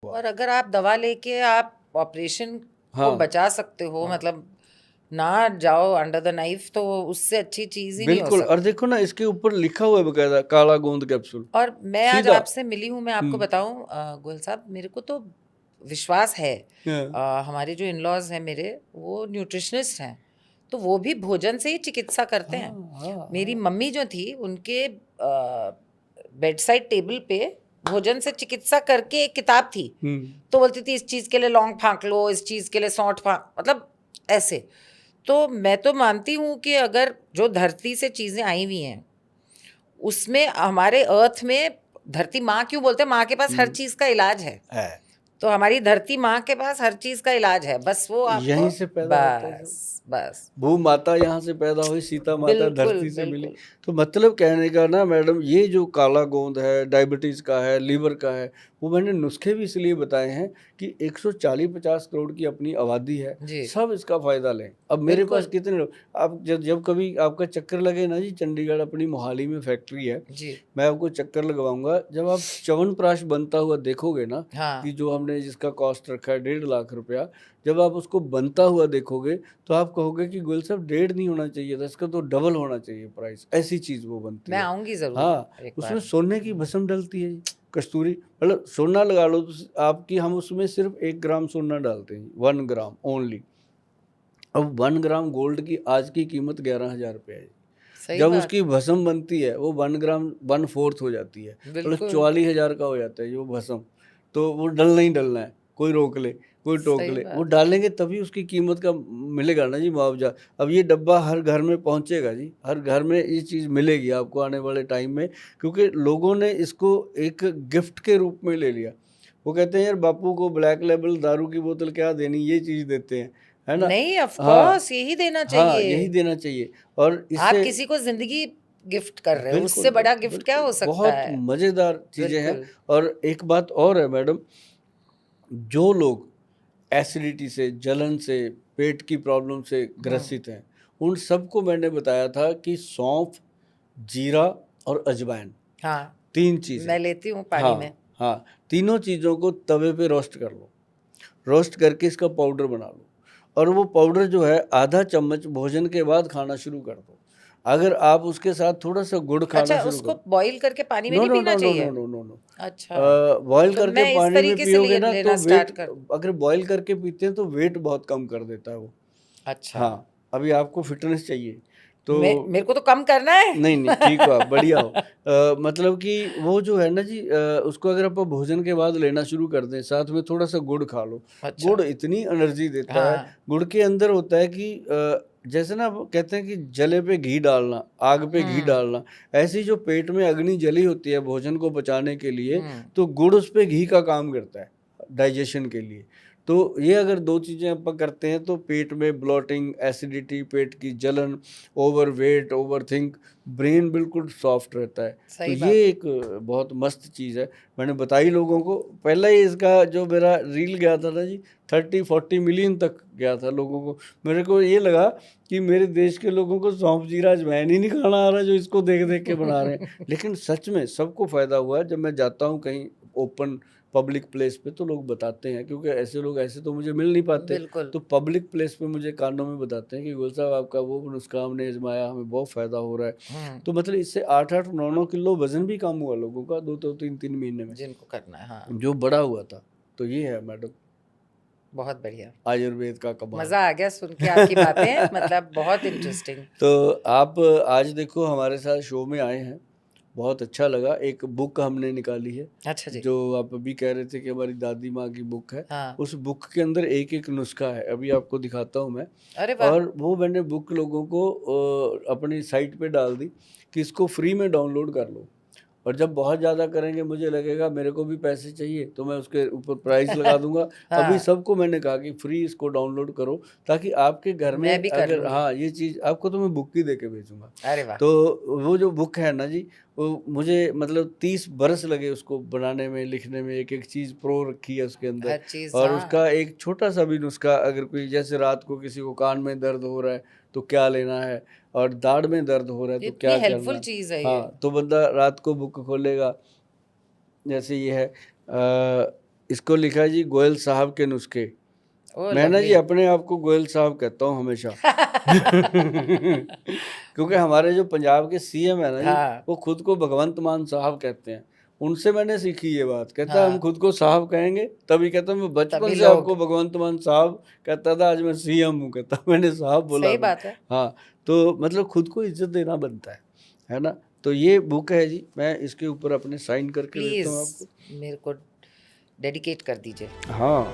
और अगर आप दवा लेके आप ऑपरेशन को हाँ बचा सकते हो, हाँ मतलब ना जाओ अंडर द नाइफ, तो उससे अच्छी चीज ही नहीं हो बिल्कुल। और सकती। देखो ना, इसके ऊपर लिखा हुआ है बकायदा, काला गोंद कैप्सूल, और मैं आज सीधा। आपसे मिली हूँ, मैं आपको हम्म। बताऊं गोयल साहब, मेरे को तो विश्वास है। हाँ हमारे जो इन लॉज हैं मेरे, वो न्यूट्रिशनिस्ट हैं, तो वो भी भोजन से ही चिकित्सा करते हाँ हैं। हाँ मेरी हाँ। मम्मी जो थी, उनके बेड साइड टेबल पे भोजन से चिकित्सा करके एक किताब थी। तो बोलती थी इस चीज के लिए लौंग फाँक लो, इस चीज के लिए सौंठ फाँक, मतलब ऐसे। तो मैं तो मानती हूँ कि अगर जो धरती से चीजें आई हुई हैं, उसमें हमारे अर्थ में, धरती माँ क्यों बोलते हैं, माँ के पास हर चीज का इलाज है, तो हमारी धरती माँ के पास हर चीज का इलाज है, बस वो आपको, यहीं से पैदा होता है सब। बस बस। भू माता यहाँ से पैदा हुई, सीता माता बिल्कुल धरती से मिली। बिल्कुल। तो मतलब कहने का ना मैडम, ये जो काला गोंद है, डायबिटीज का है, लीवर का है, वो मैंने नुस्खे भी इसलिए बताए हैं कि 140-50 करोड़ की अपनी आबादी है, जी सब इसका फायदा लें। अब मेरे पास बिल्कुल। कितने लोग, आप जब जब कभी आपका चक्कर लगे ना जी, चंडीगढ़ अपनी मोहाली में फैक्ट्री है, जी मैं आपको चक्कर लगवाऊंगा। जब आप च्यवनप्राश बनता हुआ देखोगे ना, कि हाँ। जो हमने जिसका कॉस्ट रखा है 1.5 लाख रुपया, जब आप उसको बनता हुआ देखोगे तो आप कहोगे कि गोयल साहब 1.5 नहीं होना चाहिए था, इसका तो डबल होना चाहिए प्राइस, ऐसी चीज़ वो बनती मैं है। आऊंगी जरूर हाँ, एक उसमें बार। सोने की भस्म डलती है जी, कस्तूरी, मतलब सोना लगा लो तो आपकी, हम उसमें सिर्फ 1 ग्राम सोना डालते हैं, 1 ग्राम ओनली। अब 1 ग्राम गोल्ड की आज की कीमत 11,000 रुपये है। सही जब बात। उसकी भस्म बनती है, वो 1 ग्राम 1/4 हो जाती है, मतलब बिल्कुल 44,000 का हो जाता है जो भस्म। तो वो डलना ही डलना है, कोई रोक ले कोई टोक सही ले, वो बात। डालेंगे तभी उसकी कीमत का मिलेगा ना जी मुआवजा। अब ये डब्बा हर घर में पहुंचेगा जी, हर घर में ये चीज़ मिलेगी आपको आने वाले टाइम में, क्योंकि लोगों ने इसको एक गिफ्ट के रूप में ले लिया। वो कहते हैं यार, बापू को ब्लैक लेबल दारू की बोतल क्या देनी, ये चीज़ देते हैं, है ना। नहीं, ऑफ हाँ कोर्स यही देना हाँ, चाहिए। यही देना चाहिए। और आप इससे किसी को जिंदगी गिफ्ट कर रहे हो, बिल्कुल उससे बड़ा बिल्कुल गिफ्ट क्या बिल्कुल, हो सकता बहुत है। मज़ेदार चीज़ें हैं। बिल्कुल। और एक बात और है मैडम, जो लोग एसिडिटी से, जलन से, पेट की प्रॉब्लम से ग्रसित हैं, उन सबको मैंने बताया था कि सौंफ, जीरा और अजवाइन, हाँ, 3 चीज़ें। मैं लेती हूँ पानी में। हाँ हाँ, तीनों चीज़ों को तवे पे रोस्ट कर लो, रोस्ट करके इसका पाउडर बना लो, और वो पाउडर जो है आधा चम्मच भोजन के बाद खाना शुरू कर दो। अगर आप उसके साथ थोड़ा सा गुड़ खाना अच्छा, शुरू उसको करो। बॉईल करके पानी में नो नहीं नो पीना नो नो नो चाहिए। नो नो नो, अच्छा, बॉईल तो करके मैं इस पानी में तरीके से पियोगे ना तो लेना वेट, स्टार्ट कर दूँ। अगर बॉईल करके पीते हैं तो वेट बहुत कम कर देता है वो। अच्छा, हाँ, अभी आपको फिटनेस चाहिए तो, मेरे को तो कम करना है। नहीं नहीं, ठीक हो आप, बढ़िया हो। मतलब कि वो जो है ना जी, उसको अगर आप भोजन के बाद लेना शुरू कर दें, साथ में थोड़ा सा गुड़ खा लो। अच्छा। गुड़ इतनी एनर्जी देता है। हाँ गुड़ के अंदर होता है कि जैसे ना वो कहते हैं कि जले पे घी डालना, आग पे घी डालना, ऐसी जो पेट में अग्नि जली होती है भोजन को पचाने के लिए, तो गुड़ उस पे घी का काम करता है डाइजेशन के लिए। तो ये अगर 2 चीज़ें अपन करते हैं तो पेट में ब्लॉटिंग, एसिडिटी, पेट की जलन, over weight, over think, brain बिल्कुल सॉफ्ट रहता है। तो सही ये बात है। एक बहुत मस्त चीज़ है, मैंने बताई लोगों को। पहले ही इसका जो मेरा रील गया था ना जी, 30-40 मिलियन तक गया था लोगों को। मेरे को ये लगा कि मेरे देश के लोगों को सौंफ जीरा अजवाइन ही नहीं खाना आ रहा, जो इसको देख देख के बना रहे हैं। लेकिन सच में सबको फ़ायदा हुआ है। जब मैं जाता हूँ कहीं ओपन पब्लिक प्लेस पे तो लोग बताते हैं, क्योंकि ऐसे लोग ऐसे तो मुझे मिल नहीं पाते। बिल्कुल। तो पब्लिक प्लेस पे मुझे कानों में बताते हैं कि गोल साहब आपका वो नुस्खा हमने आजमाया, हमें बहुत फ़ायदा हो रहा है। तो मतलब इससे 8-8, 9-9 किलो वजन भी कम हुआ लोगों का 2-2, 3-3 महीने में, जिनको करना है, हाँ। जो बड़ा हुआ था। तो ये है मैडम, बहुत बढ़िया। आयुर्वेद का कमाल। मजा आ गया सुन के आपकी बातें, मतलब बहुत इंटरेस्टिंग। तो आप आज देखो हमारे साथ शो में आए हैं, बहुत अच्छा लगा। एक बुक हमने निकाली है, अच्छा जी। जो आप अभी कह रहे थे कि हमारी दादी माँ की बुक है। हाँ। उस बुक के अंदर एक एक नुस्खा है, अभी आपको दिखाता हूँ मैं। अरे वाह। और वो मैंने बुक लोगों को अपनी साइट पे डाल दी कि इसको फ्री में डाउनलोड कर लो। और जब बहुत ज़्यादा करेंगे, मुझे लगेगा मेरे को भी पैसे चाहिए, तो मैं उसके ऊपर प्राइस लगा दूंगा। अभी हाँ, सबको मैंने कहा कि फ्री इसको डाउनलोड करो, ताकि आपके घर में मैं भी कर अगर, लूंगी। हाँ, ये चीज़ आपको तो मैं बुक ही दे के भेजूंगा। अरे वाह। तो वो जो बुक है ना जी, वो मुझे मतलब 30 बरस लगे उसको बनाने में, लिखने में। एक एक चीज़ प्रो रखी है उसके अंदर। हर चीज, और हाँ। उसका एक छोटा सा भी नुस्खा, अगर कोई जैसे रात को किसी को कान में दर्द हो रहा है तो क्या लेना है, और दाढ़ में दर्द हो रहा है तो इतनी क्या करना हेल्पफुल है। चीज है ये। हाँ, तो बंदा रात को बुक खोलेगा, जैसे ये है इसको लिखा है जी गोयल साहब के नुस्खे। ओ, मैं ना जी lovely. अपने आप को गोयल साहब कहता हूँ हमेशा क्योंकि हमारे जो पंजाब के सीएम है ना जी, हाँ वो खुद को भगवंत मान साहब कहते हैं। उनसे मैंने सीखी ये बात। कहता हम हाँ, खुद को साहब कहेंगे तभी कहता मैं बचपन तभी से लोग, आपको भगवंत मान साहब कहता था, आज मैं सीएम हूँ कहता मैंने साहब बोला सही था। बात है। हाँ, तो मतलब खुद को इज्जत देना बनता है ना। तो ये बुक है जी, मैं इसके ऊपर अपने साइन करके देता प्लीज हूँ आपको। मेरे को डेडिकेट कर दीजिए। हाँ